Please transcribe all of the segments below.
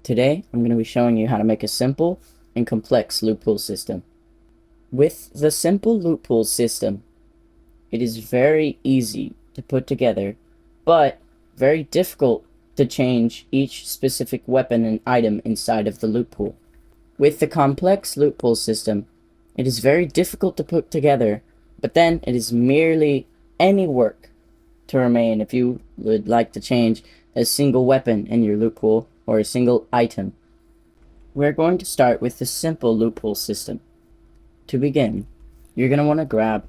Today, I'm going to be showing you how to make a simple and complex loot pool system. With the simple loot pool system, it is very easy to put together, but very difficult to change each specific weapon and item inside of the loot pool. With the complex loot pool system, it is very difficult to put together, but then it is merely any work to remain if you would like to change a single weapon in your loot pool or a single item. We're going to start with the simple loot pool system. To begin, you're going to want to grab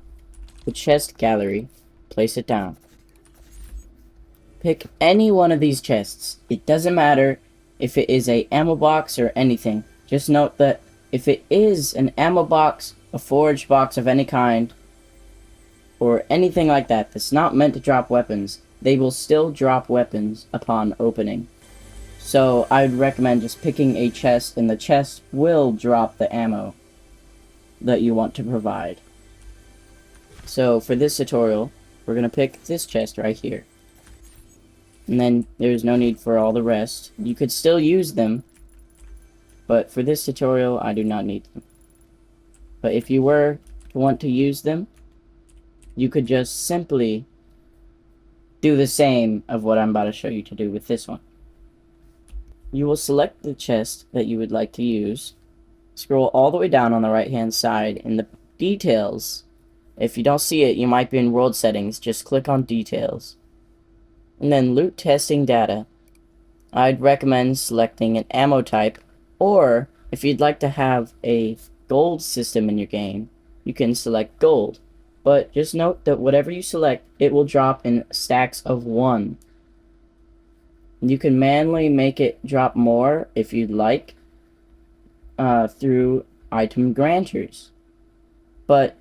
the chest gallery, place it down. Pick any one of these chests. It doesn't matter if it is a ammo box or anything. Just note that if it is an ammo box, a forage box of any kind, or anything like that that's not meant to drop weapons, they will still drop weapons upon opening. So I'd recommend just picking a chest, and the chest will drop the ammo that you want to provide. So for this tutorial, we're going to pick this chest right here. And then there's no need for all the rest. You could still use them, but for this tutorial, I do not need them. But if you were to want to use them, you could just simply do the same of what I'm about to show you to do with this one. You will select the chest that you would like to use, scroll all the way down on the right hand side in the details. If you don't see it, you might be in world settings, just click on details. And then loot testing data. I'd recommend selecting an ammo type, or if you'd like to have a gold system in your game, you can select gold. But just note that whatever you select, it will drop in stacks of 1. You can manually make it drop more if you'd like through item granters. But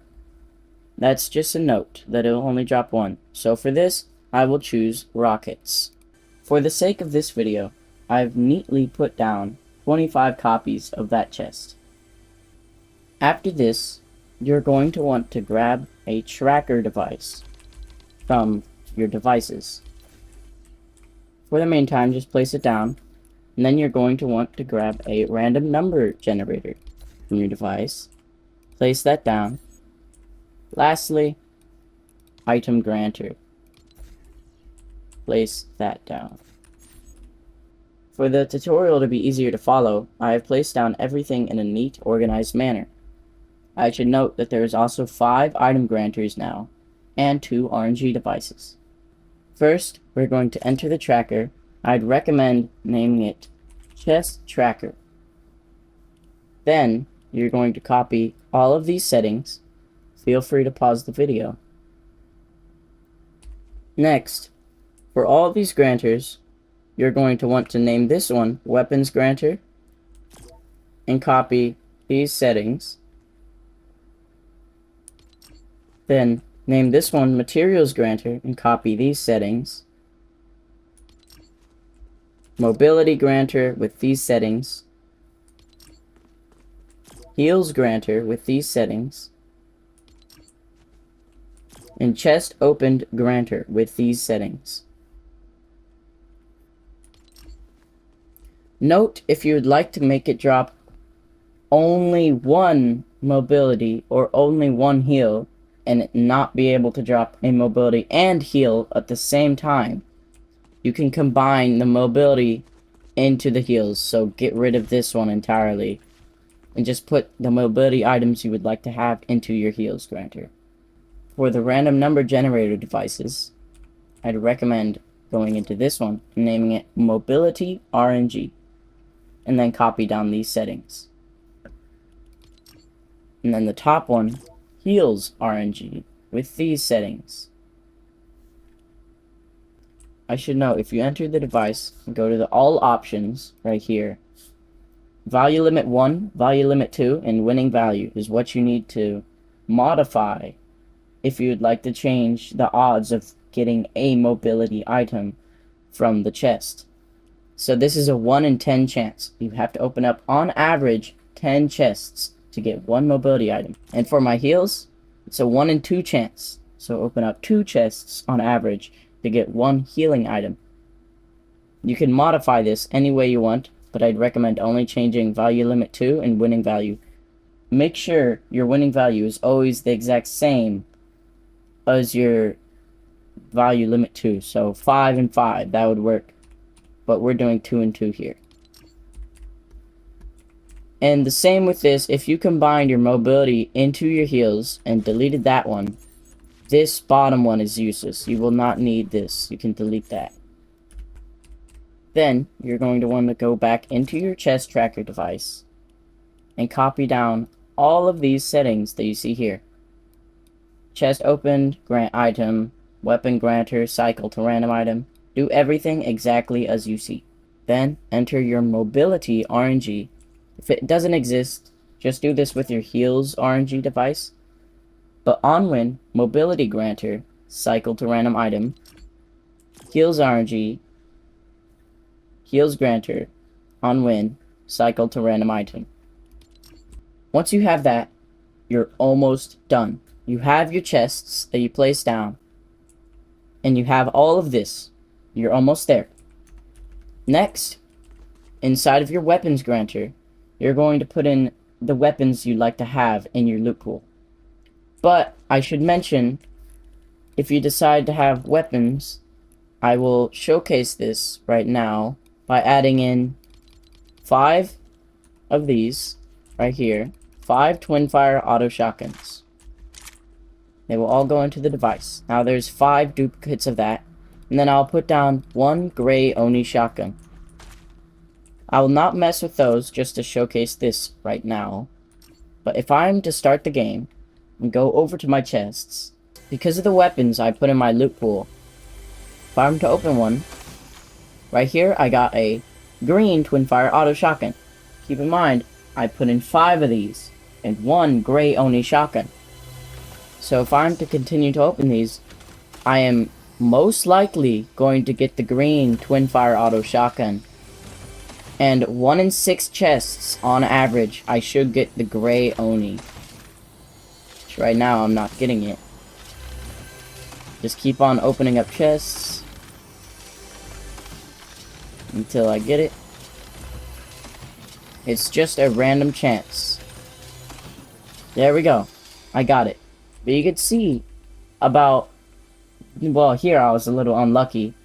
that's just a note that it'll only drop 1. So for this, I will choose rockets. For the sake of this video, I've neatly put down 25 copies of that chest. After this, you're going to want to grab a tracker device from your devices. For the meantime, just place it down, and then you're going to want to grab a random number generator from your device. Place that down. Lastly, item granter. Place that down. For the tutorial to be easier to follow, I have placed down everything in a neat, organized manner. I should note that there is also 5 item granters now, and 2 RNG devices. First, we're going to enter the tracker. I'd recommend naming it Chest Tracker. Then, you're going to copy all of these settings. Feel free to pause the video. Next, for all of these granters, you're going to want to name this one Weapons Granter, and copy these settings. Then, name this one Materials Granter and copy these settings. Mobility Granter with these settings. Heals Granter with these settings. And Chest Opened Granter with these settings. Note if you would like to make it drop only 1 mobility or only 1 heal, and it not be able to drop a mobility and heal at the same time, you can combine the mobility into the heals. So get rid of this one entirely and just put the mobility items you would like to have into your heals granter. For the random number generator devices, I'd recommend going into this one and naming it Mobility RNG, and then copy down these settings. And then the top one, Heals RNG, with these settings. I should note, if you enter the device and go to the all options right here, value limit 1, value limit 2, and winning value is what you need to modify if you would like to change the odds of getting a mobility item from the chest. So this is a 1 in 10 chance. You have to open up on average 10 chests to get 1 mobility item. And for my heals, it's a 1 in 2 chance. So open up 2 chests on average to get 1 healing item. You can modify this any way you want. but I'd recommend only changing value limit 2 and winning value. Make sure your winning value is always the exact same as your value limit 2. So 5 and 5, that would work. But we're doing 2 and 2 here. And the same with this, if you combined your mobility into your heals and deleted that one, this bottom one is useless. You will not need this. You can delete that. Then, you're going to want to go back into your chest tracker device and copy down all of these settings that you see here. Chest opened, grant item, weapon granter, cycle to random item. Do everything exactly as you see. Then, enter your mobility RNG. If it doesn't exist, just do this with your heals RNG device. But on win, mobility granter, cycle to random item, heals RNG, heals granter, on win, cycle to random item. Once you have that, you're almost done. You have your chests that you place down, and you have all of this. You're almost there. Next, inside of your weapons granter, you're going to put in the weapons you'd like to have in your loot pool. But I should mention, if you decide to have weapons, I will showcase this right now by adding in 5 of these right here, 5 twin-fire auto shotguns. They will all go into the device. Now there's 5 duplicates of that, and then I'll put down 1 gray Oni shotgun. I will not mess with those just to showcase this right now, but if I'm to start the game and go over to my chests, because of the weapons I put in my loot pool, if I'm to open one, right here I got a green twin-fire auto shotgun. Keep in mind, I put in 5 of these and 1 gray Oni shotgun. So if I'm to continue to open these, I am most likely going to get the green twin-fire auto shotgun. And 1 in 6 chests, on average, I should get the gray Oni. Which right now, I'm not getting it. Just keep on opening up chests until I get it. It's just a random chance. There we go. I got it. But you could see about... Well, here I was a little unlucky.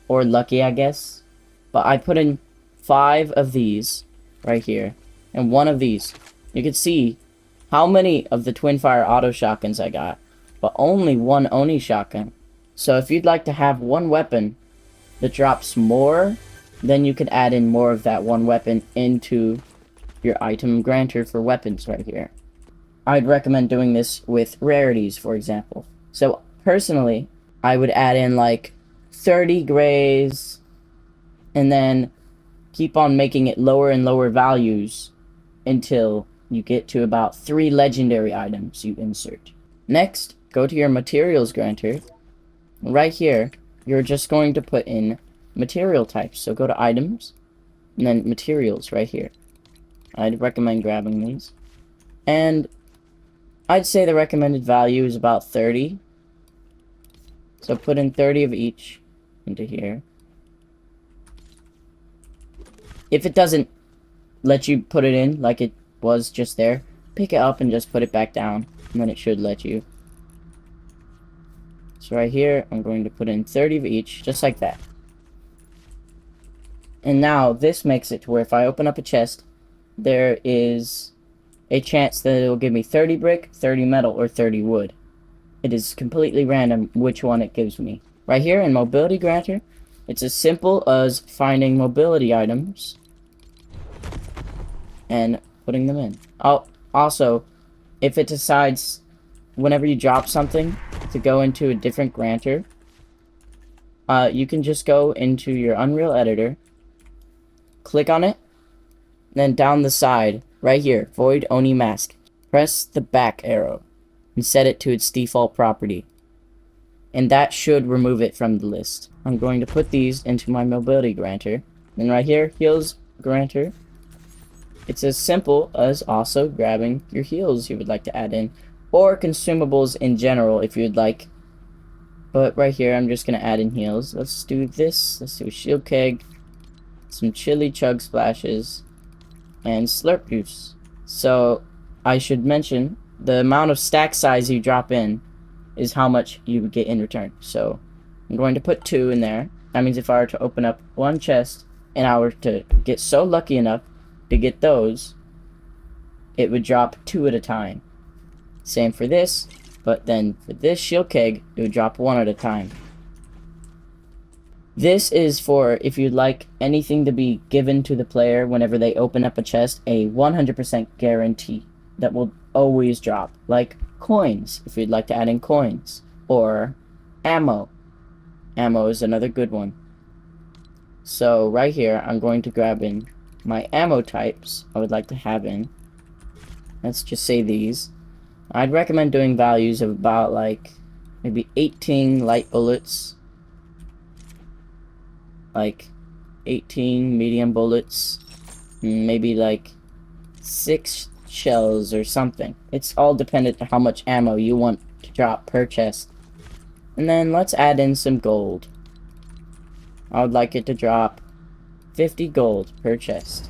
Or lucky, I guess. But I put in 5 of these right here and 1 of these. You can see how many of the twin-fire auto shotguns I got, but only 1 Oni shotgun. So if you'd like to have 1 weapon that drops more, then you could add in more of that 1 weapon into your item granter for weapons right here. I'd recommend doing this with rarities, for example. So personally, I would add in like 30 grays and then keep on making it lower and lower values until you get to about 3 legendary items you insert. Next, go to your materials granter. Right here, you're just going to put in material types. So go to items, and then materials right here. I'd recommend grabbing these. And I'd say the recommended value is about 30. So put in 30 of each into here. If it doesn't let you put it in like it was just there, pick it up and just put it back down, and then it should let you. So right here, I'm going to put in 30 of each, just like that. And now this makes it to where if I open up a chest, there is a chance that it will give me 30 brick, 30 metal, or 30 wood. It is completely random which one it gives me. Right here in Mobility Granter, it's as simple as finding mobility items and putting them in. Oh, also, if it decides whenever you drop something to go into a different granter, you can just go into your Unreal Editor, click on it, then down the side, right here, Void Oni Mask, press the back arrow and set it to its default property. And that should remove it from the list. I'm going to put these into my mobility granter. And right here, heals granter. It's as simple as also grabbing your heals you would like to add in, or consumables in general if you'd like. But right here, I'm just going to add in heals. Let's do this. Let's do a shield keg. some chili chug splashes, and slurp juice. So I should mention the amount of stack size you drop in is how much you would get in return. So I'm going to put 2 in there. That means if I were to open up one chest and I were to get so lucky enough to get those, it would drop 2 at a time. Same for this, but then for this shield keg, it would drop 1 at a time. This is for if you'd like anything to be given to the player whenever they open up a chest, a 100% guarantee that will always drop. Like coins, if you'd like to add in coins. Or ammo. Ammo is another good one. So right here, I'm going to grab in my ammo types I would like to have in. Let's just say these. I'd recommend doing values of about like maybe 18 light bullets, like 18 medium bullets, maybe like 6 shells or something. It's all dependent on how much ammo you want to drop per chest. And then let's add in some gold. I would like it to drop 50 gold per chest.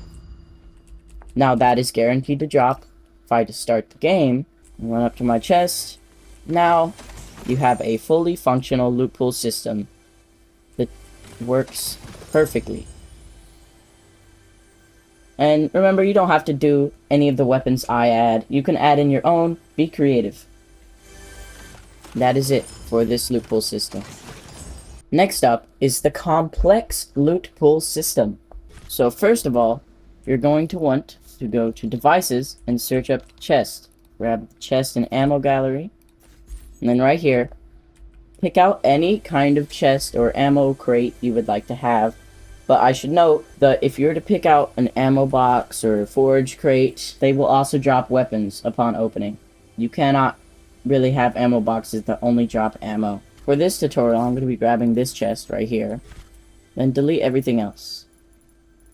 Now that is guaranteed to drop. If I just start the game and run up to my chest, now you have a fully functional loot pool system that works perfectly. And remember, you don't have to do any of the weapons I add. You can add in your own. Be creative. That is it for this loot pool system. Next up is the complex loot pool system. So first of all, you're going to want to go to devices and search up chest. Grab the chest and ammo gallery. And then right here, pick out any kind of chest or ammo crate you would like to have. But I should note that if you're to pick out an ammo box or a forage crate, they will also drop weapons upon opening. You cannot really have ammo boxes that only drop ammo. For this tutorial, I'm going to be grabbing this chest right here. Then delete everything else,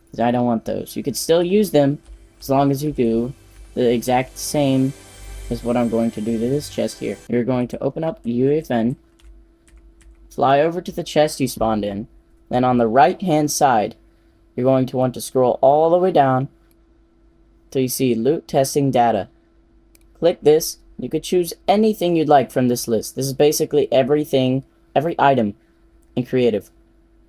because I don't want those. You could still use them as long as you do the exact same as what I'm going to do to this chest here. You're going to open up UEFN, fly over to the chest you spawned in. Then on the right hand side, you're going to want to scroll all the way down till you see loot testing data. Click this. You could choose anything you'd like from this list. This is basically everything, every item in creative.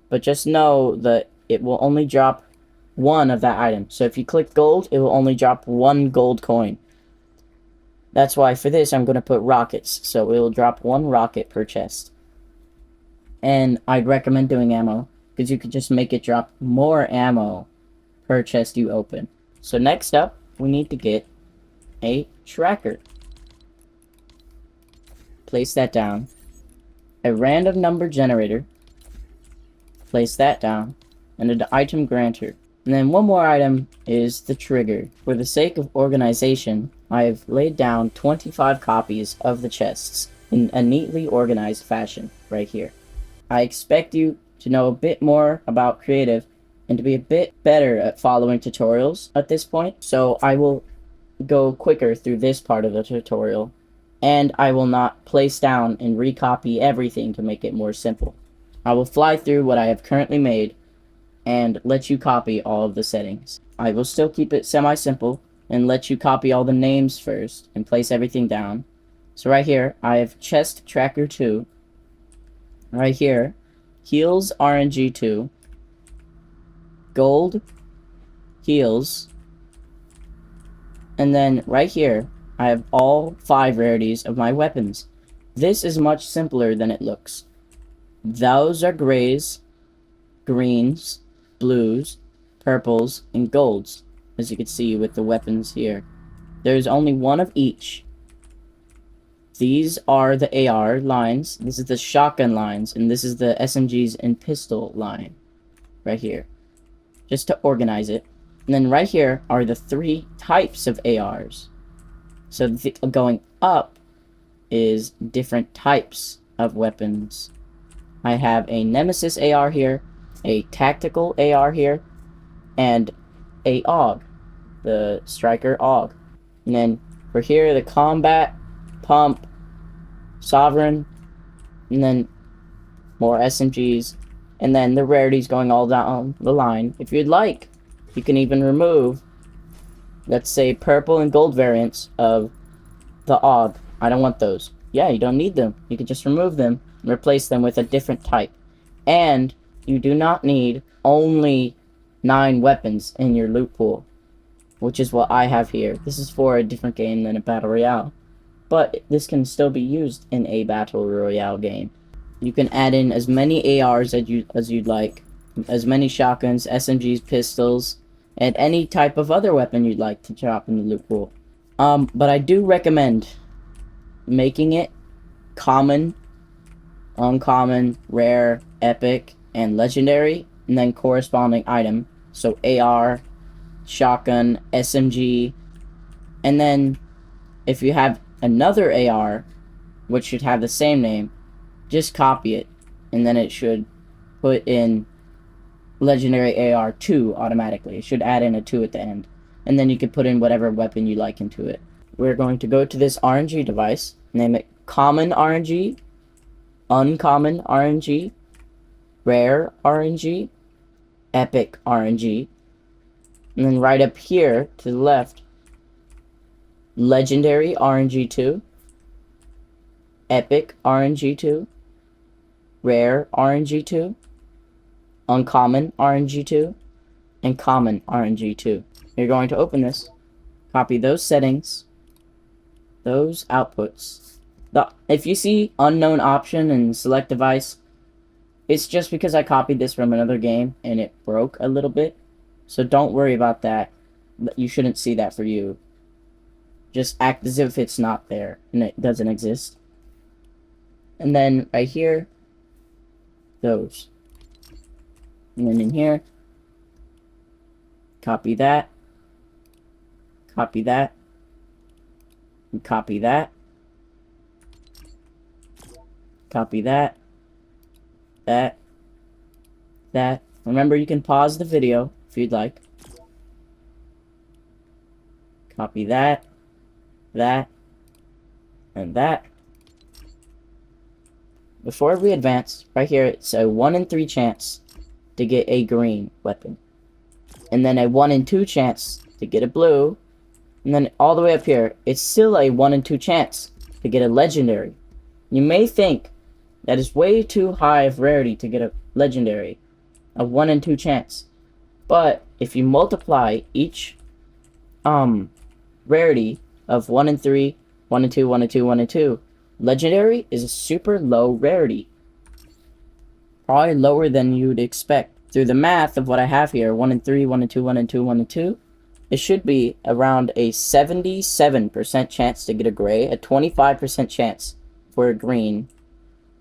But just know that it will only drop 1 of that item. So if you click gold, it will only drop 1 gold coin. That's why for this I'm going to put rockets. So it will drop 1 rocket per chest. And I'd recommend doing ammo, because you could just make it drop more ammo per chest you open. So next up, we need to get a tracker. Place that down. A random number generator. Place that down. And an item granter. And then one more item is the trigger. For the sake of organization, I have laid down 25 copies of the chests in a neatly organized fashion right here. I expect you to know a bit more about creative and to be a bit better at following tutorials at this point. So I will go quicker through this part of the tutorial, and I will not place down and recopy everything to make it more simple. I will fly through what I have currently made and let you copy all of the settings. I will still keep it semi-simple and let you copy all the names first and place everything down. So right here, I have chest tracker 2. Right here, heals RNG 2, gold heals, and then right here, I have all 5 rarities of my weapons. This is much simpler than it looks. Those are grays, greens, blues, purples, and golds, as you can see with the weapons here. There's only 1 of each. These are the AR lines, this is the shotgun lines, and this is the SMGs and pistol line, right here, just to organize it. And then right here are the 3 types of ARs. So going up is different types of weapons. I have a Nemesis AR here, a Tactical AR here, and a AUG, the Striker AUG. And then for here, the Combat, Pump, Sovereign, and then more SMGs, and then the rarities going all down the line. If you'd like, you can even remove, let's say, purple and gold variants of the AUG. I don't want those. Yeah, you don't need them. You can just remove them and replace them with a different type. And you do not need only 9 weapons in your loot pool, which is what I have here. This is for a different game than a Battle Royale, but this can still be used in a Battle Royale game. You can add in as many ARs as you'd like, as many shotguns, SMGs, pistols, and any type of other weapon you'd like to drop in the loot pool. But I do recommend making it common, uncommon, rare, epic, and legendary, and then corresponding item. So AR, shotgun, SMG, and then if you have another AR, which should have the same name, just copy it, and then it should put in legendary AR 2 automatically. It should add in a 2 at the end, and then you can put in whatever weapon you like into it. We're going to go to this RNG device, name it common RNG, uncommon RNG, rare RNG, epic RNG, and then right up here to the left, legendary RNG 2, epic RNG 2, rare RNG 2, uncommon RNG 2, and common RNG 2. You're going to open this, copy those settings, those outputs. If you see unknown option and select device, it's just because I copied this from another game and it broke a little bit. So don't worry about that. You shouldn't see that for you. Just act as if it's not there and it doesn't exist. And then right here, those. And then in here, copy that, copy that, and copy that, copy that, that. Remember, you can pause the video if you'd like. Copy that, and that. Before we advance, right here, it's a 1 in 3 chance to get a green weapon. And then a 1 in 2 chance to get a blue. And then all the way up here, it's still a 1 in 2 chance to get a legendary. You may think that is way too high of rarity to get a legendary. A 1 in 2 chance. But if you multiply each rarity of 1 in 3, 1 in 2, 1 in 2, 1 in 2, legendary is a super low rarity. Probably lower than you'd expect. Through the math of what I have here, 1 in 3, 1 in 2, 1 in 2, 1 in 2, it should be around a 77% chance to get a gray, a 25% chance for a green,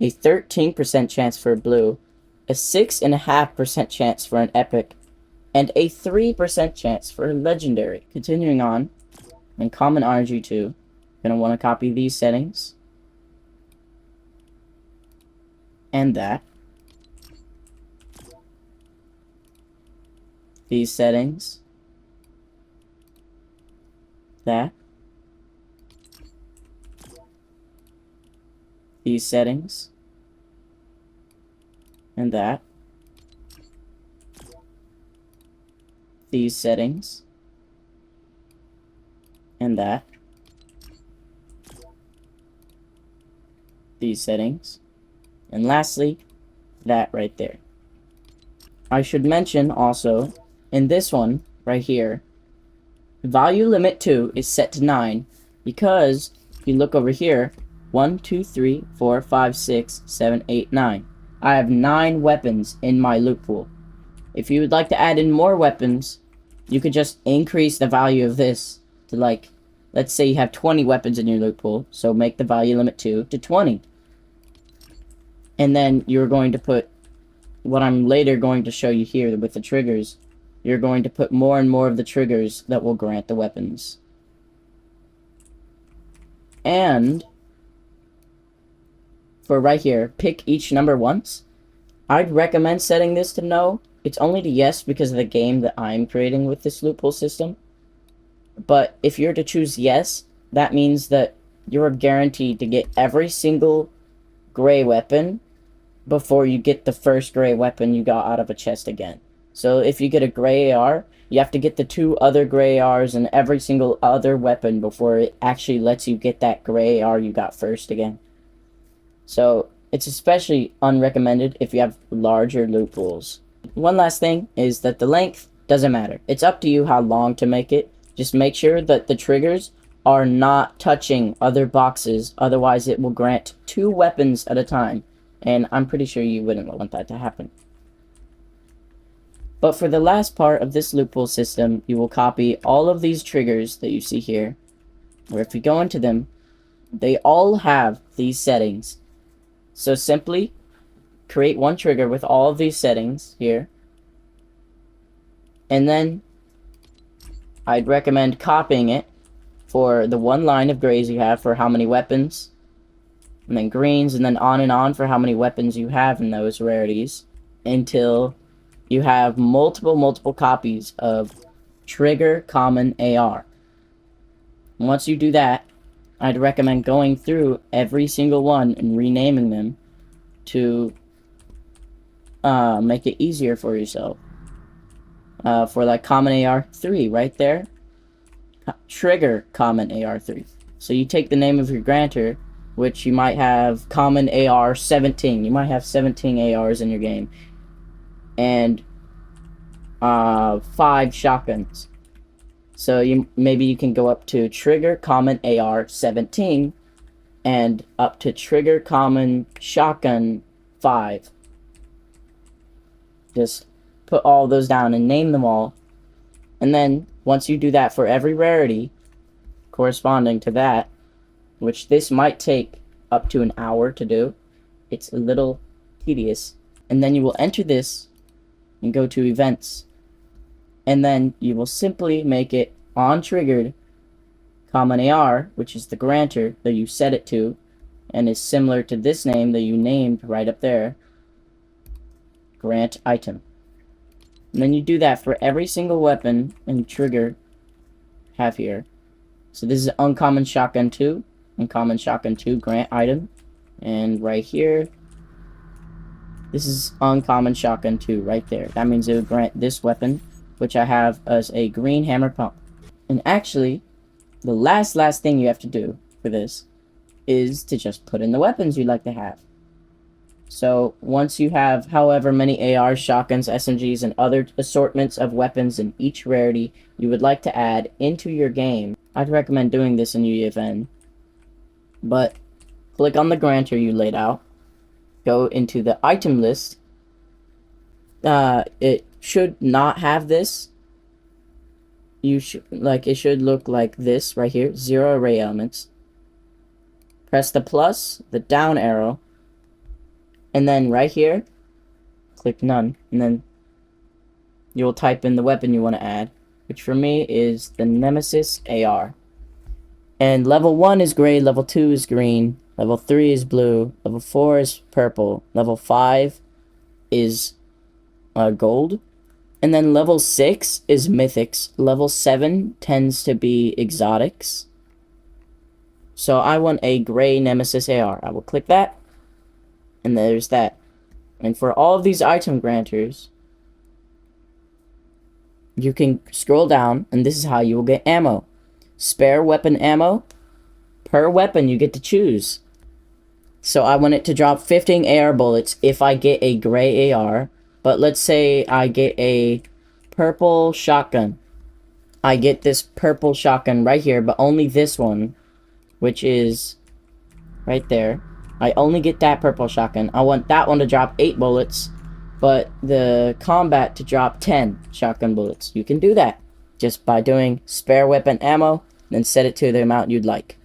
a 13% chance for a blue, a 6.5% chance for an epic, and a 3% chance for a legendary. Continuing on, in common RNG2, you're going to want to copy these settings, and that, these settings, that, these settings, and that, these settings, and that, these settings, and lastly, that right there. I should mention also, in this one, right here, value limit 2 is set to 9, because if you look over here, 1, 2, 3, 4, 5, 6, 7, 8, 9. I have 9 weapons in my loot pool. If you would like to add in more weapons, you could just increase the value of this to, like, let's say you have 20 weapons in your loot pool, so make the value limit 2 to 20. And then you're going to put, what I'm later going to show you here with the triggers, you're going to put more and more of the triggers that will grant the weapons. And for right here, pick each number once. I'd recommend setting this to no. It's only to yes because of the game that I'm creating with this loophole system. But if you're to choose yes, that means that you're guaranteed to get every single gray weapon before you get the first gray weapon you got out of a chest again. So if you get a gray AR, you have to get the 2 other gray ARs and every single other weapon before it actually lets you get that gray AR you got first again. So it's especially unrecommended if you have larger loot pools. One last thing is that the length doesn't matter. It's up to you how long to make it. Just make sure that the triggers are not touching other boxes, otherwise it will grant 2 weapons at a time, and I'm pretty sure you wouldn't want that to happen. But for the last part of this loot pool system, you will copy all of these triggers that you see here, or if you go into them, they all have these settings. So simply create one trigger with all of these settings here, and then I'd recommend copying it for the 1 line of grays you have for how many weapons, and then greens, and then on for how many weapons you have in those rarities, until you have multiple copies of trigger common AR. Once you do that, I'd recommend going through every single one and renaming them to make it easier for yourself. For like common AR3 right there, trigger common AR3. So you take the name of your grantor, which you might have common AR 17. You might have 17 ARs in your game, and 5 shotguns. So maybe you can go up to trigger common AR 17 and up to trigger common shotgun 5. Just put all those down and name them all, and then once you do that for every rarity corresponding to that, which this might take up to an hour to do, it's a little tedious, and then you will enter this and go to events, and then you will simply make it on triggered common AR, which is the grantor that you set it to and is similar to this name that you named right up there, grant item. And then you do that for every single weapon and trigger have here. So this is uncommon shotgun 2, uncommon shotgun 2 grant item, and right here this is uncommon shotgun 2 right there. That means it would grant this weapon, which I have as a green hammer pump. And actually, the last thing you have to do for this is to just put in the weapons you'd like to have. So once you have however many ARs, shotguns, SMGs, and other assortments of weapons in each rarity you would like to add into your game, I'd recommend doing this in UEFN. But click on the grantor you laid out, go into the item list. It should not have this. It should look like this right here, 0 array elements. Press the plus, the down arrow, and then right here, click none, and then you'll type in the weapon you want to add, which for me is the Nemesis AR. And level 1 is gray, level 2 is green, level 3 is blue, level 4 is purple, level 5 is gold, and then level 6 is mythics, level 7 tends to be exotics. So I want a gray Nemesis AR. I will click that, and there's that. And for all of these item grantors, you can scroll down, and this is how you will get ammo. Spare weapon ammo. Per weapon you get to choose. So I want it to drop 15 AR bullets if I get a gray AR. But let's say I get a purple shotgun. I get this purple shotgun right here, but only this one, which is right there. I only get that purple shotgun. I want that one to drop 8 bullets, but the combat to drop 10 shotgun bullets. You can do that just by doing spare weapon ammo, then set it to the amount you'd like.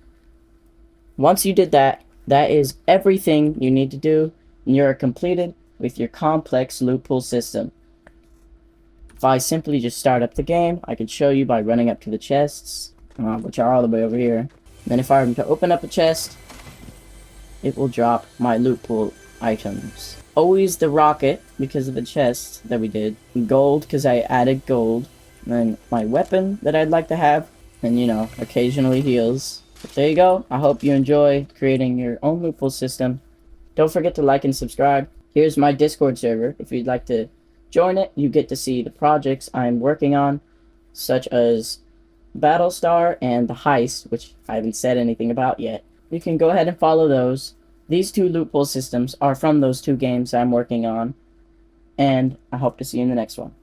Once you did that, that is everything you need to do, and you're completed with your complex loot pool system. If I simply just start up the game, I could show you by running up to the chests, which are all the way over here. Then if I were to open up a chest, it will drop my loot pool items. Always the rocket, because of the chest that we did. Gold, because I added gold. And then my weapon that I'd like to have. And, you know, occasionally heals. But there you go. I hope you enjoy creating your own loot pool system. Don't forget to like and subscribe. Here's my Discord server. If you'd like to join it, you get to see the projects I'm working on, such as Battlestar and the Heist, which I haven't said anything about yet. You can go ahead and follow those. These two loophole systems are from those two games I'm working on, and I hope to see you in the next one.